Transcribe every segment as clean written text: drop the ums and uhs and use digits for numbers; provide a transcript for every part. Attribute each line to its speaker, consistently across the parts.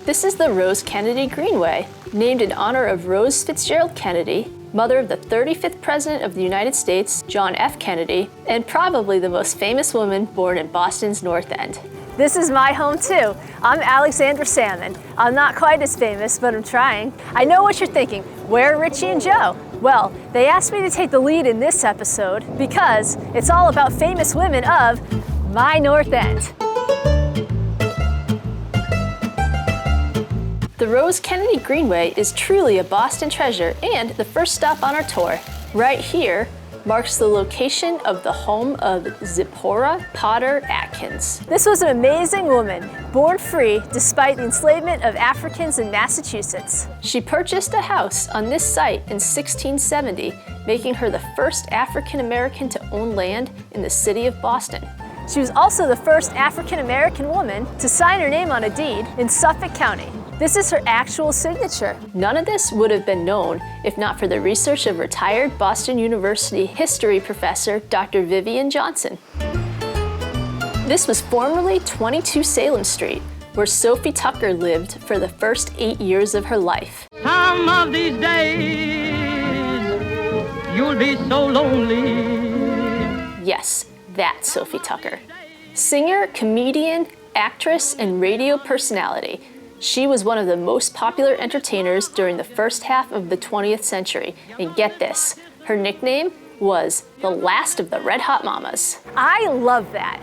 Speaker 1: This is the Rose Kennedy Greenway, named in honor of Rose Fitzgerald Kennedy, mother of the 35th President of the United States, John F. Kennedy, and probably the most famous woman born in Boston's North End.
Speaker 2: This is my home too. I'm Alexandra Salmon. I'm not quite as famous, but I'm trying. I know what you're thinking. Where are Richie and Joe? Well, they asked me to take the lead in this episode because it's all about famous women of my North End.
Speaker 1: The Rose Kennedy Greenway is truly a Boston treasure and the first stop on our tour. Right here marks the location of the home of Zipporah Potter Atkins.
Speaker 2: This was an amazing woman, born free despite the enslavement of Africans in Massachusetts.
Speaker 1: She purchased a house on this site in 1670, making her the first African American to own land in the city of Boston.
Speaker 2: She was also the first African American woman to sign her name on a deed in Suffolk County. This is her actual signature.
Speaker 1: None of this would have been known if not for the research of retired Boston University history professor Dr. Vivian Johnson. This was formerly 22 Salem Street, where Sophie Tucker lived for the first 8 years of her life.
Speaker 3: Some of these days, you'll be so lonely.
Speaker 1: Yes, that Sophie Tucker. Singer, comedian, actress, and radio personality. She was one of the most popular entertainers during the first half of the 20th century. And get this, her nickname was the last of the Red Hot Mamas.
Speaker 2: I love that.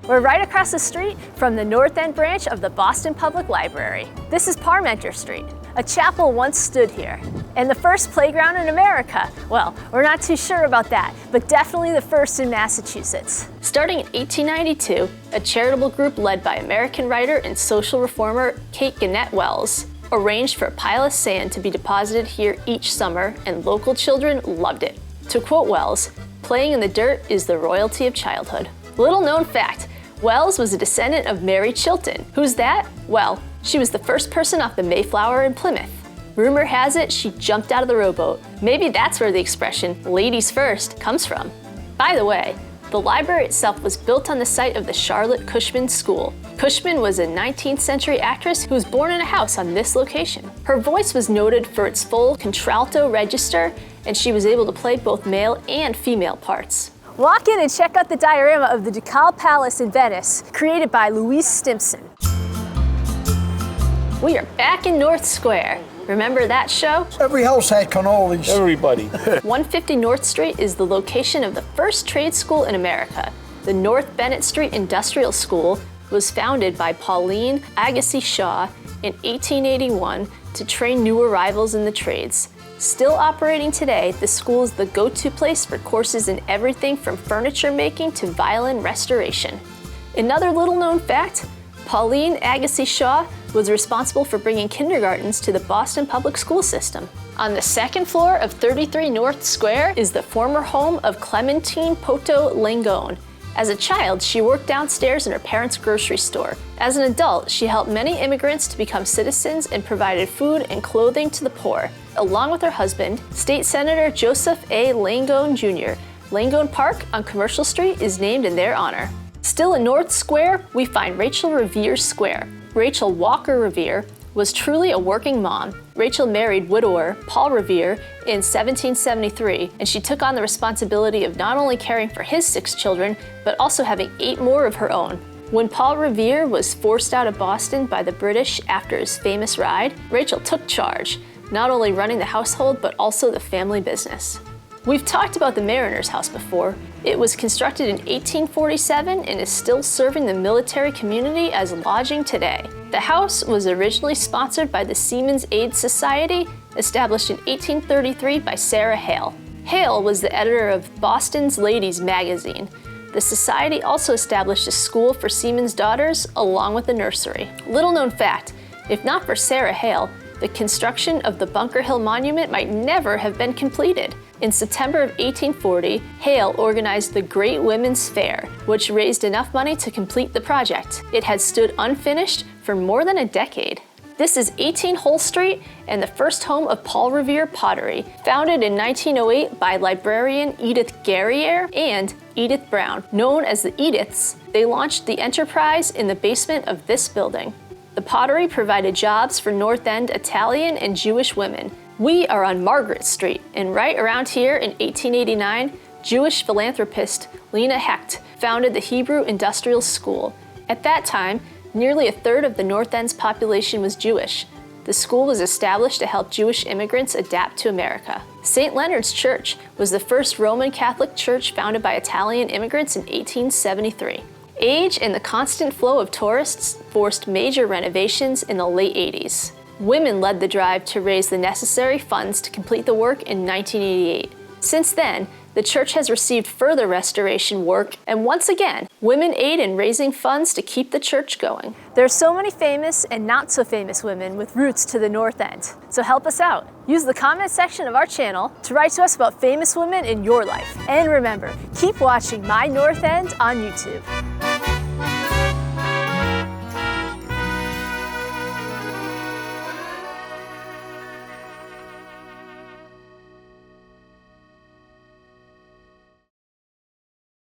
Speaker 2: We're right across the street from the North End branch of the Boston Public Library. This is Parmenter Street. A chapel once stood here. And the first playground in America. Well, we're not too sure about that, but definitely the first in Massachusetts.
Speaker 1: Starting in 1892, a charitable group led by American writer and social reformer Kate Gannett Wells arranged for a pile of sand to be deposited here each summer, and local children loved it. To quote Wells, "Playing in the dirt is the royalty of childhood." Little known fact, Wells was a descendant of Mary Chilton. Who's that? Well, she was the first person off the Mayflower in Plymouth. Rumor has it she jumped out of the rowboat. Maybe that's where the expression, ladies first, comes from. By the way, the library itself was built on the site of the Charlotte Cushman School. Cushman was a 19th century actress who was born in a house on this location. Her voice was noted for its full contralto register, and she was able to play both male and female parts.
Speaker 2: Walk in and check out the diorama of the Ducal Palace in Venice, created by Louise Stimson.
Speaker 1: We are back in North Square. Remember that show?
Speaker 4: Every house had cannolis.
Speaker 5: Everybody.
Speaker 1: 150 North Street is the location of the first trade school in America. The North Bennett Street Industrial School was founded by Pauline Agassiz Shaw in 1881 to train new arrivals in the trades. Still operating today, the school is the go-to place for courses in everything from furniture making to violin restoration. Another little-known fact, Pauline Agassiz Shaw was responsible for bringing kindergartens to the Boston public school system. On the second floor of 33 North Square is the former home of Clementine Poto Langone. As a child, she worked downstairs in her parents' grocery store. As an adult, she helped many immigrants to become citizens and provided food and clothing to the poor. Along with her husband, State Senator Joseph A. Langone Jr., Langone Park on Commercial Street is named in their honor. Still in North Square, we find Rachel Revere Square. Rachel Walker Revere was truly a working mom. Rachel married widower Paul Revere in 1773, and she took on the responsibility of not only caring for his 6 children, but also having 8 more of her own. When Paul Revere was forced out of Boston by the British after his famous ride, Rachel took charge, not only running the household, but also the family business. We've talked about the Mariners House before. It was constructed in 1847 and is still serving the military community as lodging today. The house was originally sponsored by the Seamen's Aid Society, established in 1833 by Sarah Hale. Hale was the editor of Boston's Ladies magazine. The society also established a school for seamen's daughters, along with a nursery. Little known fact, if not for Sarah Hale, the construction of the Bunker Hill Monument might never have been completed. In September of 1840, Hale organized the Great Women's Fair, which raised enough money to complete the project. It had stood unfinished for more than a decade. This is 18 Hull Street and the first home of Paul Revere Pottery, founded in 1908 by librarian Edith Guerriere and Edith Brown. Known as the Ediths, they launched the enterprise in the basement of this building. The pottery provided jobs for North End Italian and Jewish women. We are on Margaret Street, and right around here in 1889, Jewish philanthropist Lena Hecht founded the Hebrew Industrial School. At that time, nearly a third of the North End's population was Jewish. The school was established to help Jewish immigrants adapt to America. St. Leonard's Church was the first Roman Catholic church founded by Italian immigrants in 1873. Age and the constant flow of tourists forced major renovations in the late 80s. Women led the drive to raise the necessary funds to complete the work in 1988. Since then, the church has received further restoration work, and once again, women aid in raising funds to keep the church going.
Speaker 2: There are so many famous and not so famous women with roots to the North End, so help us out. Use the comment section of our channel to write to us about famous women in your life. And remember, keep watching My North End on YouTube.